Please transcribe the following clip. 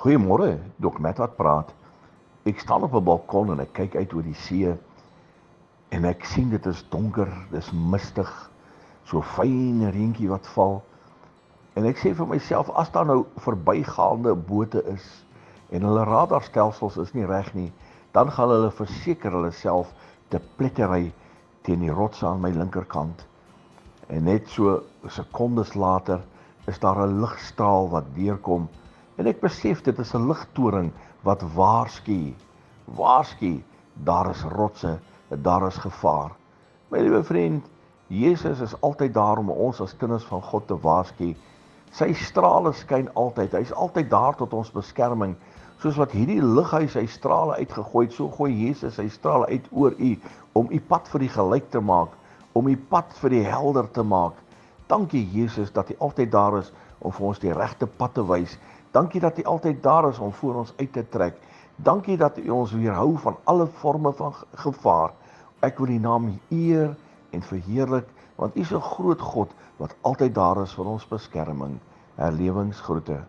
Goeiemôre, Dok Matt wat praat. Ek staan op 'n balkon en ek kyk uit oor die see en ek sien dit is donker, dis mistig, so fyn reentjie wat val. En ek sê vir myself, as daar nou verbygaande bote is en hulle radarstelsels is nie reg nie, dan gaan hulle verseker hulle self te plettery teen die rotse aan my linkerkant. En net so sekondes later is daar 'n ligstraal wat deurkom en ek besef dit is 'n ligtoring wat waarsku, daar is rotse, daar is gevaar. My liewe vriend, Jesus is altyd daar om ons as kinders van God te waarsku. Sy strale skyn altyd, hy is altyd daar tot ons beskerming. Soos wat hierdie lighuis sy strale uitgegooi het, so gooi Jesus sy strale uit oor u, om u pad vir die gelyk te maak, om u pad vir die helder te maak. Dankie Jesus dat u altyd daar is om vir ons die regte pad te wys. Dankie dat u altyd daar is om voor ons uit te trek. Dankie dat u ons weerhou van alle forme van gevaar. Ek wil die naam eer en verheerlik, want u is 'n groot God wat altyd daar is vir ons beskerming. Herlewingsgroete.